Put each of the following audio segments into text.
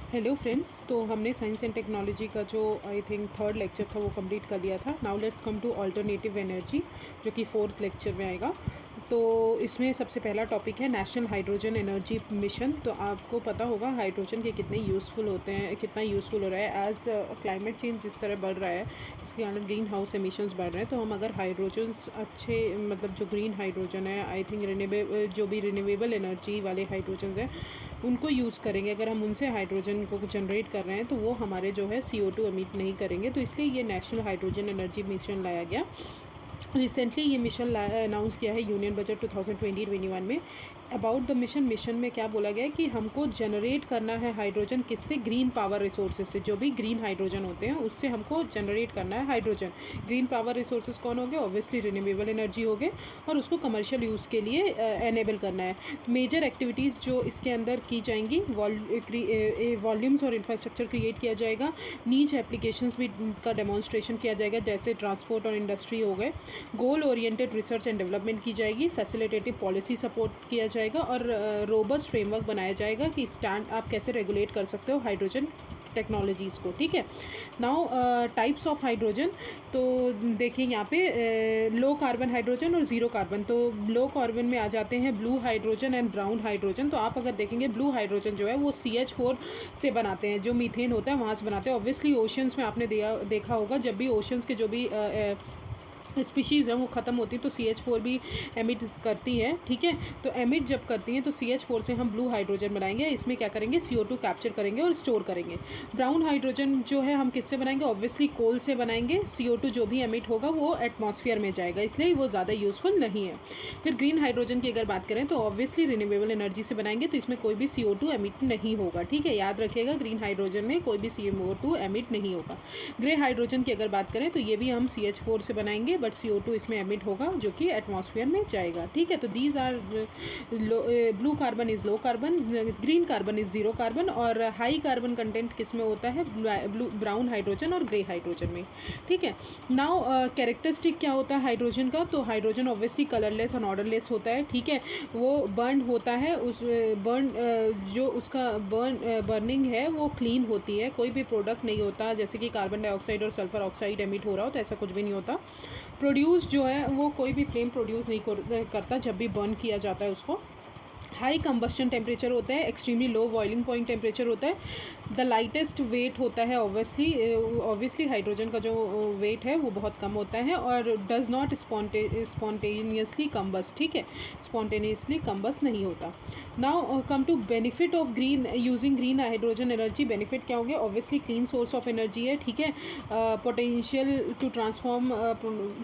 Hello friends, तो हमने science and Technology का जो आई थिंक थर्ड लेक्चर था वो कंप्लीट कर लिया था। Now let's come to alternative energy, जो कि फोर्थ लेक्चर में आएगा। तो इसमें सबसे पहला टॉपिक है नेशनल हाइड्रोजन एनर्जी मिशन। तो आपको पता होगा हाइड्रोजन के कितने यूज़फुल होते हैं, कितना यूज़फुल हो रहा है एज क्लाइमेट चेंज जिस तरह बढ़ रहा है, इसके कारण ग्रीन हाउस एमिशंस बढ़ रहे हैं। तो हम अगर हाइड्रोजन अच्छे मतलब जो ग्रीन हाइड्रोजन है, आई थिंक जो भी रिन्यूएबल एनर्जी वाले हाइड्रोजन हैं उनको यूज़ करेंगे। अगर हम उनसे हाइड्रोजन को जनरेट कर रहे हैं तो वो हमारे जो है CO2 एमिट नहीं करेंगे। तो इसलिए ये नेशनल हाइड्रोजन एनर्जी मिशन लाया गया। रिसेंटली ये मिशन अनाउंस किया है यूनियन बजट 2020-21 में। अबाउट द मिशन में क्या बोला गया है कि हमको जनरेट करना है हाइड्रोजन किससे, ग्रीन पावर रिसोर्सेज से। जो भी ग्रीन हाइड्रोजन होते हैं उससे हमको जनरेट करना है हाइड्रोजन। ग्रीन पावर रिसोर्सेज कौन हो गए? ऑब्वियसली रिन्यूएबल एनर्जी हो गए, और उसको कमर्शियल यूज़ के लिए एनेबल करना है। मेजर एक्टिविटीज़ जो इसके अंदर की जाएंगी, वॉल्यूम्स और इंफ्रास्ट्रक्चर क्रिएट किया जाएगा। नीच एप्लीकेशंस भी का डेमोन्स्ट्रेशन किया जाएगा, जैसे ट्रांसपोर्ट और इंडस्ट्री हो गए। Goal oriented research and development की जाएगी। फैसिलिटेटिव पॉलिसी सपोर्ट किया जाएगा, और रोबस्ट फ्रेमवर्क बनाया जाएगा कि स्टैंड आप कैसे रेगुलेट कर सकते हो हाइड्रोजन टेक्नोलॉजीज़ को। ठीक है, नाउ टाइप्स ऑफ हाइड्रोजन। तो देखिए यहाँ पे लो कार्बन हाइड्रोजन और ज़ीरो कार्बन। तो लो कार्बन में आ जाते हैं blue hydrogen and brown hydrogen. तो आप अगर देखेंगे ब्लू हाइड्रोजन जो है वो CH4 से बनाते हैं, जो मीथेन होता है वहाँ से बनाते हैं। ऑब्वियसली ओशंस में आपने देखा होगा, जब भी ओशंस के जो भी स्पीशीज़ हैं वो ख़त्म होती हैं तो CH4 भी एमिट करती हैं। ठीक है, तो एमिट जब करती हैं तो CH4 से हम ब्लू हाइड्रोजन बनाएंगे। इसमें क्या करेंगे, CO2 कैप्चर करेंगे और स्टोर करेंगे। ब्राउन हाइड्रोजन जो है हम किससे बनाएंगे? ऑब्वियसली कोल से बनाएंगे। CO2 जो भी एमिट होगा वो एटमॉस्फेयर में जाएगा, इसलिए वो ज़्यादा यूज़फुल नहीं है। फिर ग्रीन हाइड्रोजन की अगर बात करें तो ऑब्वियसली रिन्यूएबल एनर्जी से बनाएंगे, तो इसमें कोई भी CO2 एमिट नहीं होगा। ठीक है, याद रखिएगा ग्रीन हाइड्रोजन में कोई भी CO2 एमिट नहीं होगा। ग्रे हाइड्रोजन की अगर बात करें तो ये भी हम CH4 से बनाएंगे, बट CO2 इसमें एमिट होगा जो कि एटमॉस्फेयर में जाएगा। ठीक है, तो these are blue carbon is low carbon, green carbon is zero carbon, और हाई कार्बन कंटेंट किस में होता है? ब्राउन हाइड्रोजन और ग्रे हाइड्रोजन में। ठीक है, नाउ कैरेक्टरिस्टिक क्या होता है हाइड्रोजन का? तो हाइड्रोजन ऑब्वियसली कलरलेस और ऑर्डरलेस होता है। ठीक है, वो बर्न होता है, उस जो उसका बर्निंग है वो क्लीन होती है, कोई भी प्रोडक्ट नहीं होता जैसे कि कार्बन डाइऑक्साइड और सल्फर ऑक्साइड एमिट हो रहा हो, तो ऐसा कुछ भी नहीं होता। प्रोड्यूस जो है वो कोई भी फ्लेम प्रोड्यूस नहीं करता जब भी बर्न किया जाता है उसको। हाई कंबस्टन टेम्परेचर होता है, extremely low boiling point temperature होता है। द लाइटेस्ट वेट होता है, ऑब्वियसली हाइड्रोजन का जो वेट है वो बहुत कम होता है, और डज़ नॉट स्पॉन्टेनियसली कम्बस्ट। ठीक है, स्पॉन्टेनियसली कम्बस्ट नहीं होता। Now come to benefit of green using green hydrogen energy. Benefit क्या होंगे? Obviously clean source of energy है। ठीक है, potential to transform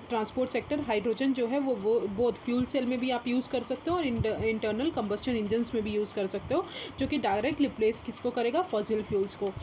transport sector. Hydrogen जो है वो बोथ फ्यूल सेल में भी आप यूज़ कर सकते हो और इंटरनल कंबस्टन इंजन्स में भी यूज़ कर सकते हो, जो कि डायरेक्ट रिप्लेस किसको करेगा? फॉसिल फ्यूल्स को।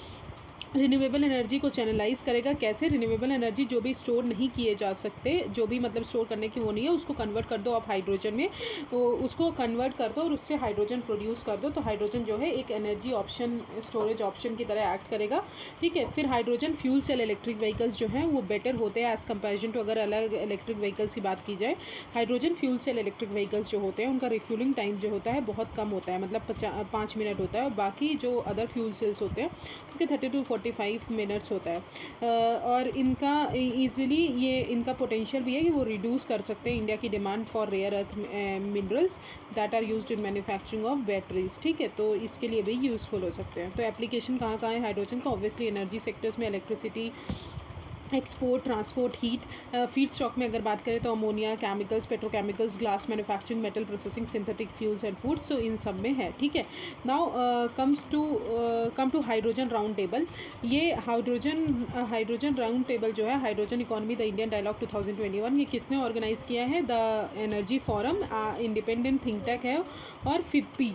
रिन्यूएबल एनर्जी को चैनलाइज करेगा। कैसे? रिन्यूएबल एनर्जी जो भी स्टोर नहीं किए जा सकते, जो भी मतलब स्टोर करने की वो नहीं है, उसको कन्वर्ट कर दो आप हाइड्रोजन में, तो उसको कन्वर्ट कर दो और उससे हाइड्रोजन प्रोड्यूस कर दो। तो हाइड्रोजन जो है एक एनर्जी ऑप्शन, स्टोरेज ऑप्शन की तरह एक्ट करेगा। ठीक है, फिर hydrogen fuel cell electric vehicles जो हैं वो बेटर होते हैं एज़ कम्पेरिजन टू, अगर अलग इलेक्ट्रिक व्हीकल्स की बात की जाए। Hydrogen fuel cell electric vehicles जो होते हैं उनका रिफ्यूलिंग टाइम जो होता है बहुत कम होता है, मतलब 5 मिनट होता है, और बाकी जो अदर फ्यूल सेल्स होते हैं उनके 30 to 45 मिनट्स होता है। और इनका ईजिली ये इनका पोटेंशियल भी है कि वो रिड्यूस कर सकते हैं इंडिया की demand for rare earth minerals that are used in manufacturing of batteries. ठीक है, तो इसके लिए भी यूज़फुल हो सकते हैं। तो एप्लीकेशन कहाँ कहाँ है हाइड्रोजन का? ऑब्वियसली एनर्जी सेक्टर्स में, electricity export, transport, heat. Feedstock में अगर बात करें तो ammonia, chemicals, petrochemicals, glass manufacturing, metal processing, synthetic fuels and foods, तो इन सब में है। ठीक है, now come to hydrogen round table. ये हाइड्रोजन राउंड टेबल जो है, hydrogen economy the Indian dialogue 2021, ये किसने ऑर्गेनाइज किया है? The energy forum, independent think tank है, और FIPPI,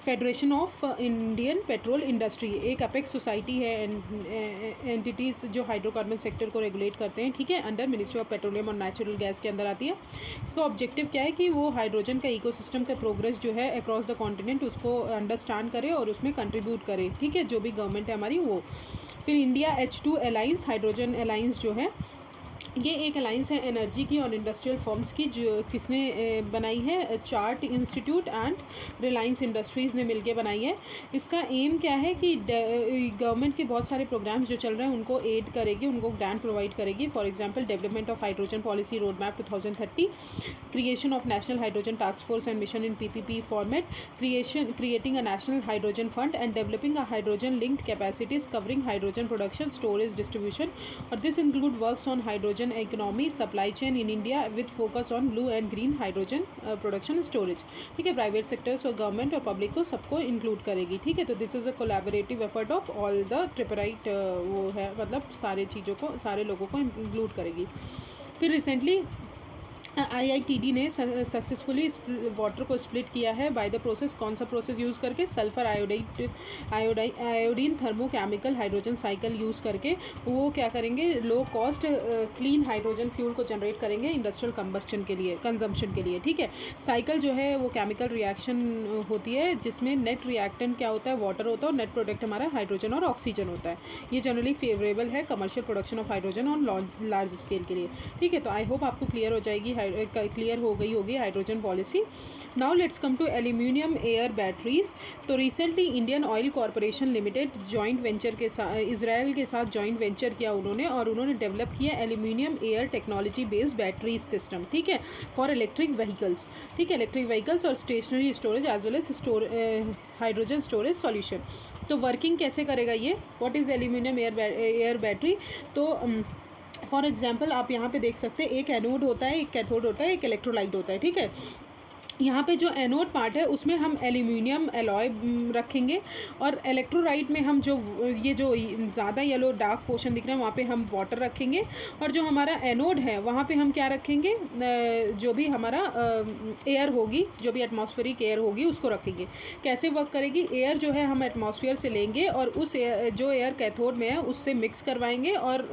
federation of Indian petrol industry, एक अपेक्स सोसाइटी है, एंटिटीज़ जो हाइड्रोकार्बन सेक्टर को रेगुलेट करते हैं। ठीक है, अंडर मिनिस्ट्री ऑफ पेट्रोलियम और नेचुरल गैस के अंदर आती है। इसका ऑब्जेक्टिव क्या है कि वो हाइड्रोजन का इकोसिस्टम का प्रोग्रेस जो है अक्रॉस द कॉन्टिनेंट उसको अंडरस्टैंड करे और उसमें कंट्रीब्यूट करे। ठीक है, जो भी गवर्नमेंट है हमारी वो। फिर India H2 alliance, hydrogen alliance जो है ये एक अलाइंस है एनर्जी की और इंडस्ट्रियल फर्म्स की, जो किसने बनाई है, chart institute and Reliance industries ने मिलकर बनाई है। इसका एम क्या है कि गवर्नमेंट के बहुत सारे प्रोग्राम्स जो चल रहे हैं उनको एड करेगी, उनको ग्रांट प्रोवाइड करेगी। For example development of hydrogen policy road map 2030, creation of national hydrogen task force and mission in PPP format, creating a national hydrogen fund and developing a hydrogen linked capacities covering hydrogen production, storage, distribution. और this include works on hydrogen economy, supply chain in India with focus on blue and green hydrogen production storage. ठीक है, private sectors और government और public को सबको include करेगी। ठीक है, तो this is a collaborative effort of all the tripartite, वो है मतलब सारे चीज़ों को, सारे लोगों को इंक्लूड करेगी। फिर रिसेंटली IITD ने सक्सेसफुली वाटर को स्प्लिट किया है बाय द प्रोसेस। कौन सा प्रोसेस यूज़ करके? Sulphur iodine thermochemical hydrogen cycle use करके वो क्या करेंगे, low cost clean hydrogen fuel को जनरेट करेंगे इंडस्ट्रियल कंबस्शन के लिए, कंजम्पशन के लिए। ठीक है, साइकिल जो है वो केमिकल रिएक्शन होती है जिसमें नेट रिएक्टेंट क्या होता है, वाटर होता है, और नेट प्रोडक्ट हमारा हाइड्रोजन और ऑक्सीजन होता है। ये जनरली फेवरेबल है commercial production of hydrogen on large scale के लिए। ठीक है, तो आई होप आपको क्लियर हो जाएगी, क्लियर हो गई होगी hydrogen policy. Now let's come to aluminium air batteries. तो recently Indian Oil Corporation Limited joint venture के साथ, इजराइल के साथ जॉइंट वेंचर किया उन्होंने, और उन्होंने डेवलप किया aluminium air technology based batteries system. ठीक है, फॉर इलेक्ट्रिक व्हीकल्स। ठीक है, इलेक्ट्रिक व्हीकल्स और stationary storage as well as hydrogen storage solution. तो वर्किंग कैसे करेगा ये, what is aluminium air battery? तो फॉर एग्जाम्पल आप यहाँ पे देख सकते हैं, एक एनोड होता है, एक कैथोड होता है, एक इलेक्ट्रोलाइट होता है। ठीक है, यहाँ पे जो एनोड पार्ट है उसमें हम एल्यूमिनियम एलॉय रखेंगे, और इलेक्ट्रोलाइट में हम जो ये जो ज़्यादा येलो डार्क पोर्शन दिख रहा है वहाँ पे हम वाटर रखेंगे, और जो हमारा एनोड है वहाँ पे हम क्या रखेंगे, जो भी हमारा एयर होगी, जो भी एटमॉस्फेरिक एयर होगी उसको रखेंगे। कैसे वर्क करेगी? एयर जो है हम एटमॉस्फेयर से लेंगे और उस जो एयर कैथोड में है उससे मिक्स करवाएंगे, और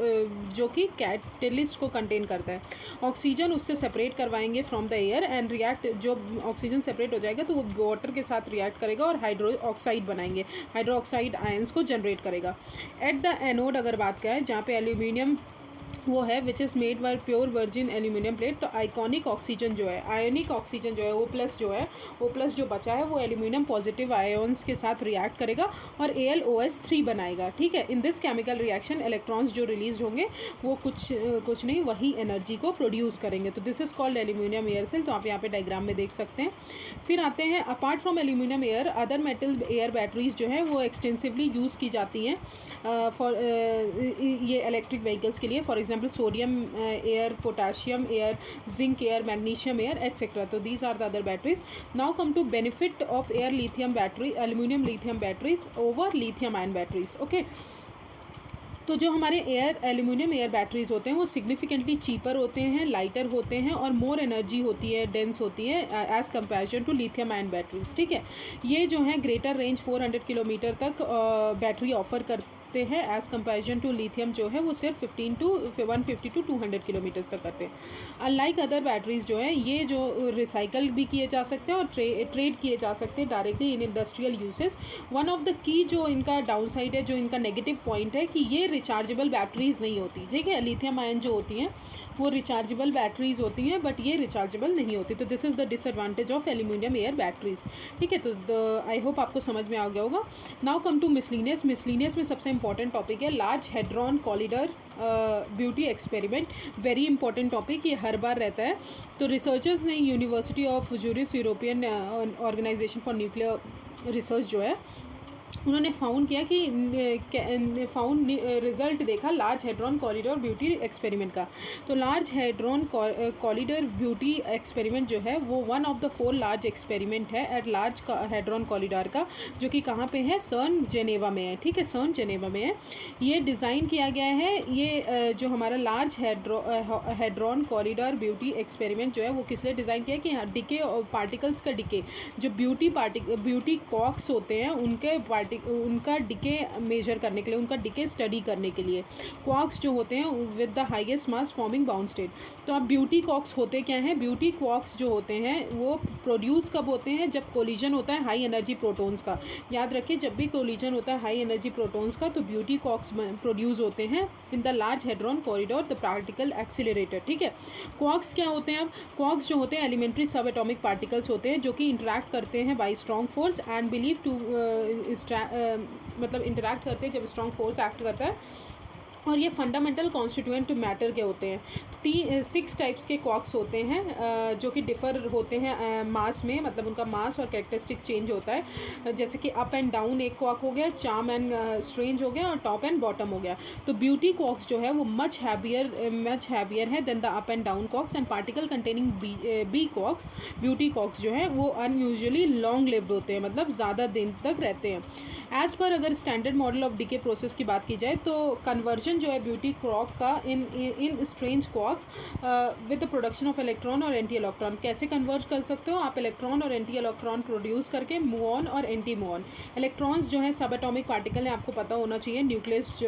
जो कि कैटलिस्ट को कंटेन करता है। ऑक्सीजन उससे सेपरेट करवाएंगे from the air and react, जो ऑक्सीजन सेपरेट हो जाएगा तो वो वाटर के साथ रिएक्ट करेगा और हाइड्रो ऑक्साइड बनाएंगे, हाइड्रो ऑक्साइड आयंस को जनरेट करेगा। एट द एनोड अगर बात करें, जहाँ पे एल्यूमिनियम वो है which is made by pure virgin aluminium plate, तो आइकॉनिक ऑक्सीजन जो है, आयोनिक ऑक्सीजन जो है, ओ प्लस जो बचा है वो एल्यूमिनियम पॉजिटिव आयोन्स के साथ रिएक्ट करेगा और AlOH3 बनाएगा। ठीक है, in this chemical reaction electrons जो रिलीज होंगे वो कुछ नहीं, वही एनर्जी को प्रोड्यूस करेंगे। तो this is called aluminium air cell. तो आप यहाँ पे डायग्राम में देख सकते हैं। फिर आते हैं, apart from aluminium air, other metal air batteries जो है वो एक्सटेंसिवली यूज़ की जाती हैं फॉर ये इलेक्ट्रिक व्हीकल्स के लिए। For example sodium air, potassium air, zinc air, magnesium air etcetera. तो these are the other batteries. Now come to benefit of air lithium battery, aluminium lithium batteries over lithium ion batteries. Okay, तो जो हमारे aluminium air batteries होते हैं वो significantly cheaper होते हैं, lighter होते हैं और मोर एनर्जी होती है, डेंस होती है as comparison to lithium ion batteries. ठीक है, ये जो है ग्रेटर रेंज 400 किलोमीटर तक बैटरी ऑफर करते हैं एज़ कंपैरिजन टू लिथियम जो है वो सिर्फ 150 to 200 किलोमीटर्स तक करते हैं। अनलाइक अदर बैटरीज जो है ये जो रिसाइकल भी किए जा सकते हैं और ट्रेड किए जा सकते हैं directly in industrial uses. One of the key जो इनका डाउन साइड है, जो इनका नेगेटिव पॉइंट है कि ये रिचार्जेबल बैटरीज नहीं होती। ठीक है, लिथियम आयन जो होती हैं वो रिचार्जेबल बैटरीज होती हैं, बट ये रिचार्जेबल नहीं होती। तो this is the disadvantage of aluminium air batteries. ठीक है, तो आई होप आपको समझ में आ गया होगा। Now come to miscellaneous. Miscellaneous में सबसे इंपॉर्टेंट टॉपिक है large hadron collider beauty experiment. Very important topic, ये हर बार रहता है। तो रिसर्चर्स ने University of Zurich, European Organization for Nuclear Research जो है, उन्होंने फाउंड किया कि रिजल्ट देखा large hadron corridor beauty experiment का। तो large hadron corridor beauty experiment जो है वो one of the 4 large experiment है एट लार्ज हेड्रॉन कॉरिडोर का, जो कि कहाँ पे है, सर्न जेनेवा में है। ठीक है, सर्न जेनेवा में है। ये डिज़ाइन किया गया है, ये जो हमारा large hadron corridor beauty experiment जो है वो किस लिए डिज़ाइन किया है कि डिके पार्टिकल्स का डिके, जो ब्यूटी कॉक्स होते हैं उनके उनका डिके मेजर करने के लिए, उनका डिके स्टडी करने के लिए। क्वार्क्स जो होते हैं with the highest mass forming bound state. तो अब ब्यूटी क्वार्क्स होते क्या हैं? ब्यूटी क्वार्क्स जो होते हैं वो प्रोड्यूस कब होते हैं? जब कोलिजन होता है हाई एनर्जी प्रोटॉन्स का। याद रखिए, जब भी कोलिजन होता है हाई एनर्जी प्रोटॉन्स का तो ब्यूटी क्वार्क्स प्रोड्यूस होते हैं in the large hadron corridor the particle accelerator. ठीक है, क्वार्क्स क्या होते हैं? अब क्वार्क्स जो होते हैं एलिमेंट्री सब एटॉमिक पार्टिकल्स होते हैं जो कि इंटरैक्ट करते हैं by strong force and believe to मतलब इंटरैक्ट करते हैं जब स्ट्रॉन्ग फोर्स एक्ट करता है। और ये फंडामेंटल कॉन्स्टिट्यूएंट मैटर के होते हैं। 6 टाइप्स के क्वार्क्स होते हैं जो कि डिफ़र होते हैं मास में, मतलब उनका मास और कैरेक्टरिस्टिक चेंज होता है। जैसे कि अप एंड डाउन एक क्वार्क हो गया, चार्म एंड स्ट्रेंज हो गया, और टॉप एंड बॉटम हो गया। तो ब्यूटी क्वार्क्स जो है वो मच हैवियर है than the up and down quarks. And particle containing B quarks, beauty quarks जो है वो अनयूजुअली लॉन्ग लिव्ड होते हैं, मतलब ज़्यादा दिन तक रहते हैं। एज़ पर अगर standard model of decay process की बात की जाए तो कन्वर्जन जो है ब्यूटी क्वार्क का इन strange quark with the production of electron और एंटी इलेक्ट्रॉन। कैसे कन्वर्ज कर सकते हो आप? इलेक्ट्रॉन और एंटी इलेक्ट्रॉन प्रोड्यूस करके मुऑन और एंटी मुऑन। इलेक्ट्रॉन्स जो है सब एटॉमिक पार्टिकल है, आपको पता होना चाहिए। न्यूक्लियस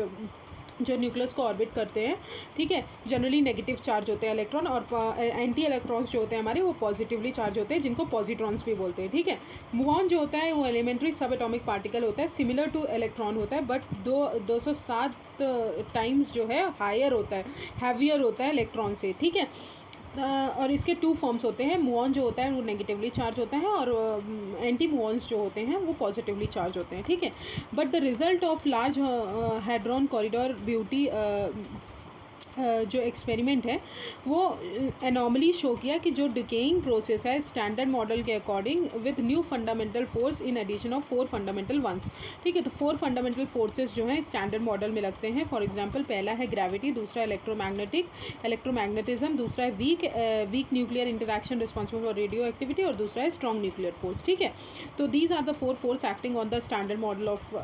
जो न्यूक्लियस को ऑर्बिट करते हैं, ठीक है, जनरली नेगेटिव चार्ज होते हैं इलेक्ट्रॉन, और एंटी इलेक्ट्रॉन्स जो होते हैं हमारे वो पॉजिटिवली चार्ज होते हैं, जिनको पॉजिट्रॉन्स भी बोलते हैं। ठीक है, मुऑन जो होता है वो एलिमेंट्री सब एटॉमिक पार्टिकल होता है, सिमिलर टू इलेक्ट्रॉन होता है, बट 207 टाइम्स जो है हायर होता है, हैवियर होता है इलेक्ट्रॉन से। ठीक है, और इसके 2 फॉर्म्स होते हैं। मुऑन जो होता है वो नेगेटिवली चार्ज होता है, और एंटी मुऑन्स जो होते हैं वो पॉजिटिवली चार्ज होते हैं। ठीक है, but the result of large hadron corridor beauty जो एक्सपेरिमेंट है वो एनॉमली शो किया कि जो डिकेइंग प्रोसेस है स्टैंडर्ड मॉडल के according with new fundamental force in addition of 4 fundamental ones. ठीक है, तो 4 फंडामेंटल फोर्सेस जो हैं स्टैंडर्ड मॉडल में लगते हैं। फॉर एग्जांपल, पहला है ग्रेविटी, दूसरा इलेक्ट्रोमैग्नेटिज्म, दूसरा है weak nuclear interaction responsible for radioactivity, और दूसरा है स्ट्रॉन्ग न्यूक्लियर फोर्स। ठीक है, तो these are the 4 force acting on the standard model of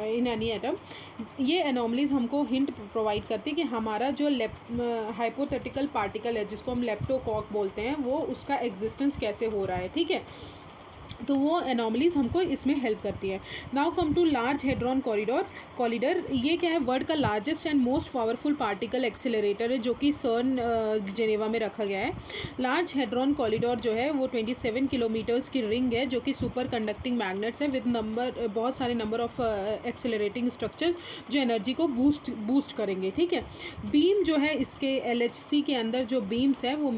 in any atom. ये एनॉमलीज हमको हिंट प्रोवाइड करती है कि हमारा जो हाइपोथेटिकल पार्टिकल है जिसको हम लेप्टोकॉक बोलते हैं, वो उसका एग्जिस्टेंस कैसे हो रहा है। ठीक है, तो वो एनॉमलीज हमको इसमें हेल्प करती है। Now come to large hadron corridor. ये क्या है? वर्ल्ड का largest and most powerful particle accelerator है जो कि सर्न जेनेवा में रखा गया है। लार्ज हेड्रॉन कॉरिडोर जो है वो 27 किलोमीटर्स की रिंग है जो कि सुपर कंडक्टिंग मैग्नेट्स है विद बहुत सारे नंबर ऑफ एक्सीलरेटिंग स्ट्रक्चर्स जो एनर्जी को बूस्ट करेंगे। ठीक है, बीम जो है इसके LHC के अंदर जो बीम्स है वो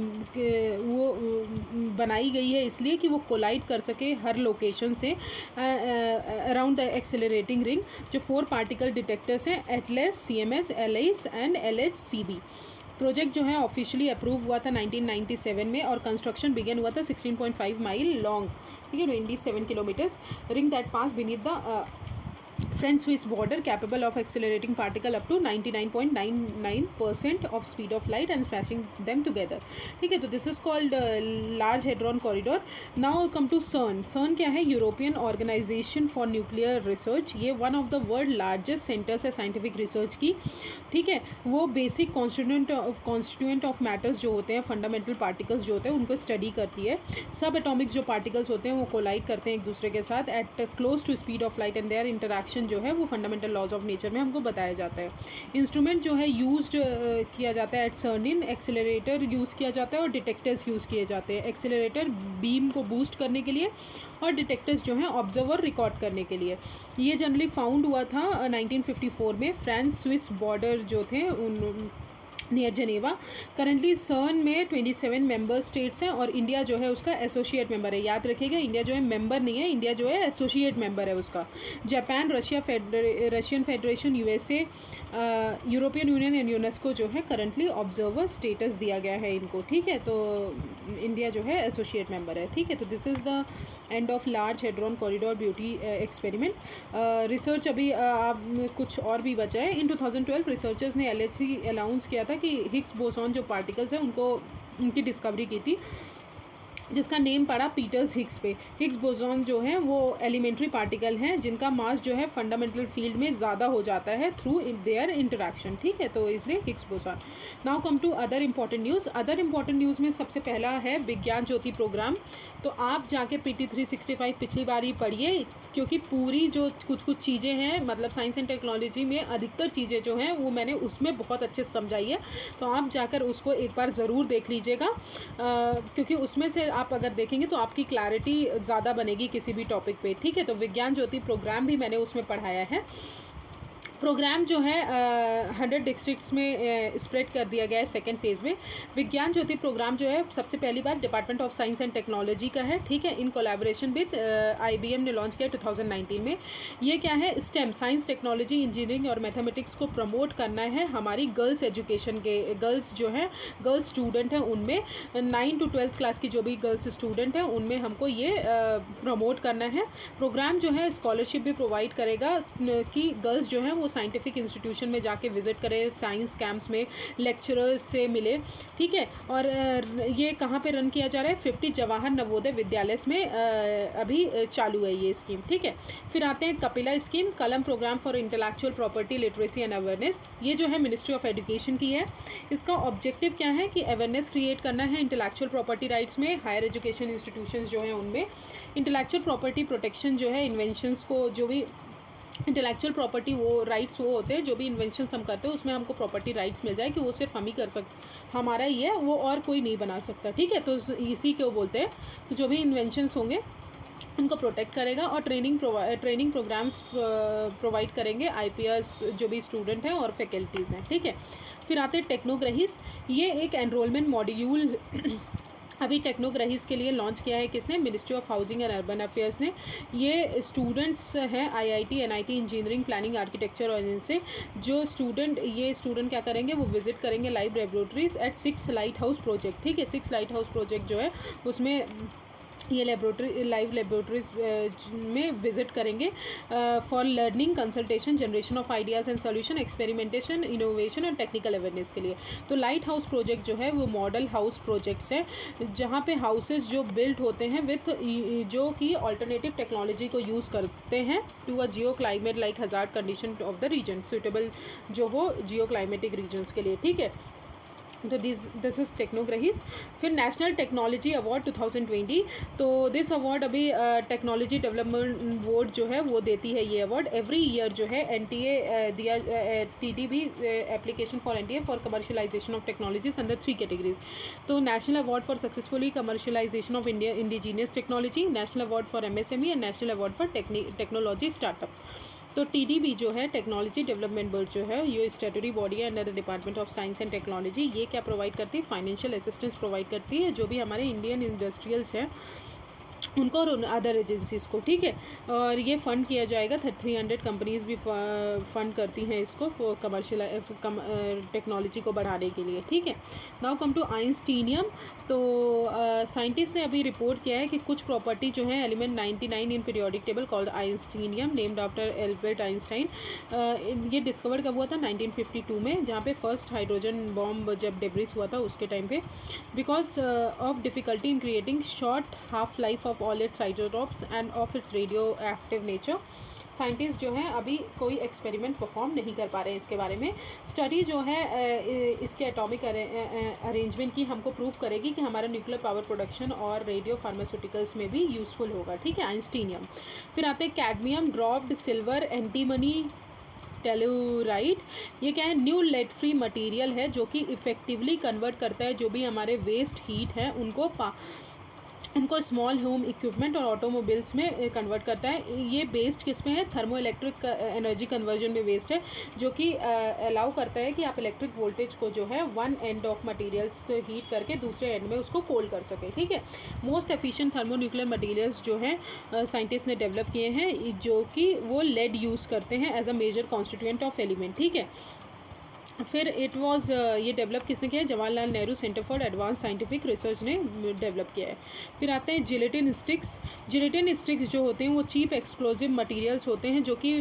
बनाई गई है इसलिए कि वो कोलाइड कर सके हर लोकेशन से अराउंड द एक्सेलरेटिंग रिंग। जो 4 पार्टिकल डिटेक्टर्स हैं, Atlas, CMS, LIS and LHCb। Project जो है ऑफिशियली अप्रूव हुआ था 1997 में, और कंस्ट्रक्शन बिगन हुआ था 16.5 माइल लॉन्ग। ठीक है, 27 kilometres ring that pass beneath the French Swiss border capable of accelerating particle up to 99.99% of speed of light and smashing them together. ठीक है, तो this is called large hadron corridor. Now come to CERN। CERN क्या है? European Organization for Nuclear Research. ये one of the world largest centres है scientific research की। ठीक है, वो बेसिक कॉन्स्टिट्यूएंट ऑफ मैटर्स जो होते हैं, फंडामेंटल पार्टिकल्स जो होते हैं, उनको स्टडी करती है। सब एटॉमिक जो पार्टिकल्स होते हैं वो कोलाइड करते हैं एक दूसरे के साथ at close to speed of light, and their interaction जो है वो फंडामेंटल लॉज ऑफ नेचर में हमको बताया जाता है। इंस्ट्रूमेंट जो है यूज्ड किया जाता है एट CERN, एक्सेलरेटर यूज़ किया जाता है और डिटेक्टर्स यूज़ किए जाते हैं। एक्सेलरेटर बीम को बूस्ट करने के लिए और डिटेक्टर्स जो हैं ऑब्जर्वर रिकॉर्ड करने के लिए। ये जनरली फाउंड हुआ था 1954 में फ्रांस स्विस बॉर्डर जो थे उन नियर जेनेवा। करंटली CERN में 27 मेंबर स्टेट्स हैं और इंडिया जो है उसका एसोसिएट मेंबर है। याद रखिएगा, इंडिया जो है मेंबर नहीं है, इंडिया जो है एसोसिएट मेंबर है उसका। Japan, Russian federation, USA, European union and UNESCO जो है करंटली ऑब्जर्वर स्टेटस दिया गया है इनको। ठीक है, तो इंडिया जो है एसोसिएट मेंबर है। ठीक है, तो this is the end of large hadron corridor beauty experiment. Research अभी कुछ और भी बचा है। इन 2012 रिसर्चर्स ने LHC अनाउंस किया था कि हिग्स बोसॉन जो पार्टिकल्स हैं उनकी डिस्कवरी की थी। जिसका नेम पड़ा पीटर्स हिग्स पे। हिग्स बोसॉन जो है वो एलिमेंट्री पार्टिकल हैं जिनका मास जो है फंडामेंटल फील्ड में ज़्यादा हो जाता है थ्रू देयर इंटरेक्शन, ठीक है, तो इसलिए Higgs boson. Now come to other important news. Other important news में सबसे पहला है विज्ञान ज्योति प्रोग्राम। तो आप जाके PT 365 पिछली बार ही पढ़िए, क्योंकि पूरी जो कुछ कुछ चीज़ें हैं मतलब साइंस एंड टेक्नोलॉजी में अधिकतर चीज़ें जो हैं वो मैंने उसमें बहुत अच्छे से समझाई है, तो आप जाकर उसको एक बार ज़रूर देख लीजिएगा, क्योंकि उसमें से आप अगर देखेंगे तो आपकी क्लैरिटी ज़्यादा बनेगी किसी भी टॉपिक पे, ठीक है। तो विज्ञान ज्योति प्रोग्राम भी मैंने उसमें पढ़ाया है। प्रोग्राम जो है 100 डिस्ट्रिक्ट्स में स्प्रेड कर दिया गया है सेकेंड फेज़ में। विज्ञान ज्योति प्रोग्राम जो है सबसे पहली बार Department of Science and Technology का है, ठीक है, इन कोलैबोरेशन विद IBM ने लॉन्च किया 2019 में। ये क्या है, स्टेम साइंस टेक्नोलॉजी इंजीनियरिंग और मैथमेटिक्स को प्रमोट करना है हमारी गर्ल्स एजुकेशन के, गर्ल्स जो हैं गर्ल्स स्टूडेंट हैं उनमें 9 to 12th क्लास की जो भी गर्ल्स स्टूडेंट हैं उनमें हमको ये प्रमोट करना है। प्रोग्राम जो है स्कॉलरशिप भी प्रोवाइड करेगा कि गर्ल्स जो हैं वो साइंटिफिक इंस्टीट्यूशन में जाके विजिट करें, साइंस कैंप्स में लेक्चरर्स से मिले, ठीक है। और ये कहाँ पे रन किया जा रहा है, 50 जवाहर नवोदय विद्यालय में अभी चालू है ये स्कीम, ठीक है। फिर आते हैं Kapila scheme, Kalam program for intellectual property literacy and awareness. ये जो है मिनिस्ट्री ऑफ एजुकेशन की है। इसका ऑब्जेक्टिव क्या है कि अवेयरनेस क्रिएट करना है इंटेलेक्चुअल प्रॉपर्टी राइट्स में, हायर एजुकेशन इंस्टीट्यूशंस जो हैं उनमें इंटेलेक्चुअल प्रॉपर्टी प्रोटेक्शन जो है, इन्वेंशंस को जो भी इंटेलेक्चुअल प्रॉपर्टी वो राइट्स वो होते हैं जो भी इन्वेंशन हम करते हैं उसमें हमको प्रॉपर्टी राइट्स मिल जाए कि वो सिर्फ हम ही कर सकते, हमारा ही है, वो और कोई नहीं बना सकता, ठीक है। तो इसी को बोलते हैं, तो जो भी इन्वेंशंस होंगे उनको प्रोटेक्ट करेगा। और ट्रेनिंग प्रोग्राम्स प्रोवाइड करेंगे IPS जो भी स्टूडेंट हैं और फैकल्टीज़ हैं, ठीक है। फिर आते हैं टेक्नोग्रहीस। ये एक एनरोलमेंट मॉड्यूल अभी टेक्नोग्रहीस के लिए लॉन्च किया है किसने, ministry of housing and urban affairs ने। ये स्टूडेंट्स हैं IIT NIT engineering planning architecture और इनसे जो ये स्टूडेंट क्या करेंगे, वो विजिट करेंगे live laboratories at 6 light house project, ठीक है। 6 लाइट हाउस प्रोजेक्ट जो है उसमें ये लाइव लेबोरेटरीज में विजिट करेंगे for learning, consultation, generation of ideas and solution, experimentation, innovation और टेक्निकल अवेयरनेस के लिए। तो लाइट हाउस प्रोजेक्ट जो है वो मॉडल हाउस प्रोजेक्ट्स हैं जहाँ पे हाउसेज जो बिल्ड होते हैं विथ जो कि अल्टरनेटिव टेक्नोलॉजी को यूज़ करते हैं to a geo climate like hazard condition of the region, suitable जो हो जियो क्लाइमेटिक रीजन्स के लिए, ठीक है। तो दिस इज़ टेक्नोग्रहीस। फिर नेशनल टेक्नोलॉजी अवार्ड 2020। तो दिस अवार्ड अभी टेक्नोलॉजी डेवलपमेंट बोर्ड जो है वो देती है ये अवार्ड। एवरी ईयर जो है NTA दिया, TTB application for NTA for commercialisation of technologies under 3 categories. तो national award for successfully commercialisation of indigenous technology, national award for MSME and national award for technology startup. तो TDB जो है technology development board जो है ये statutory body है under the department of Science and technology. ये क्या provide करती है, फाइनेंशियल असिस्टेंस प्रोवाइड करती है जो भी हमारे इंडियन इंडस्ट्रियल्स हैं उनको और अदर एजेंसीज़ को, ठीक है। और ये फ़ंड किया जाएगा, 300 कंपनीज़ भी फ़ंड करती हैं इसको कमर्शियल टेक्नोलॉजी को बढ़ाने के लिए, ठीक है। Now come to einsteinium. तो साइंटिस्ट ने अभी रिपोर्ट किया है कि कुछ प्रॉपर्टी जो है element 99 in periodic table called einsteinium named after Albert Einstein. ये डिस्कवर कब हुआ था, 1952 में, जहाँ पे फर्स्ट हाइड्रोजन बॉम्ब जब डेब्रिस हुआ था उसके टाइम पे। Because of difficulty in creating short half life of all it's isotopes end of its radio active nature, scientist जो हैं अभी कोई एक्सपेरिमेंट परफॉर्म नहीं कर पा रहे हैं इसके बारे में। स्टडी जो है इसके एटॉमिक अरेंजमेंट की हमको प्रूव करेगी कि हमारा न्यूक्लियर पावर प्रोडक्शन और रेडियो फार्मास्यूटिकल्स में भी यूज़फुल होगा, ठीक है, आइंस्टीनियम। फिर आते हैं cadmium, dropped silver, antimony telluride. ये क्या है, न्यू लेड फ्री मटेरियल है जो कि इफ़ेक्टिवली कन्वर्ट करता है जो भी हमारे वेस्ट हीट है उनको स्मॉल होम इक्विपमेंट और ऑटोमोबाइल्स में कन्वर्ट करता है। ये बेस्ड किस में है, थर्मो इलेक्ट्रिक एनर्जी कन्वर्जन में वेस्ट है जो कि अलाउ करता है कि आप इलेक्ट्रिक वोल्टेज को जो है वन एंड ऑफ मटेरियल्स को हीट करके दूसरे एंड में उसको कोल्ड कर सके, ठीक है। Most efficient thermo nuclear materials जो हैं साइंटिस्ट ने डेवलप किए हैं जो कि वो लेड यूज़ करते हैं as a major constituent of element, ठीक है। फिर इट वाज ये डेवलप किसने किया है? Jawaharlal Nehru centre for advance scientific research ने डेवलप किया है। फिर आते हैं जिलेटिन स्टिक्स। जिलेटिन स्टिक्स जो होते हैं वो चीप एक्सप्लोजिव मटेरियल्स होते हैं जो कि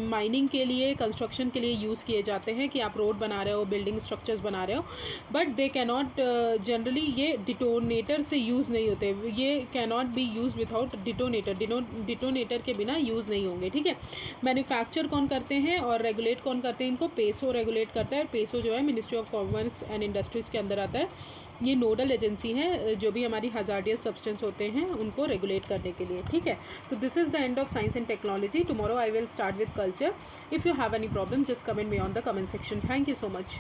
माइनिंग के लिए, कंस्ट्रक्शन के लिए यूज़ किए जाते हैं, कि आप रोड बना रहे हो, बिल्डिंग स्ट्रक्चर्स बना रहे हो, बट दे कैनॉट जनरली, ये डिटोनेटर से यूज़ नहीं होते, ये cannot be use without detonator, detonator के बिना यूज़ नहीं होंगे, ठीक है। मैन्युफैक्चर कौन करते हैं और रेगुलेट कौन करते हैं इनको? पेसो रेगुलेट करता है। पेसो जो है ministry of commerce and industries के अंदर आता है। ये नोडल एजेंसी है जो भी हमारी हजार्डियस सब्सटेंस होते हैं उनको रेगुलेट करने के लिए, ठीक है। तो this is the end of Science and technology. Tomorrow I will start with culture. If you have any problem just comment me on the comment section. Thank you so much.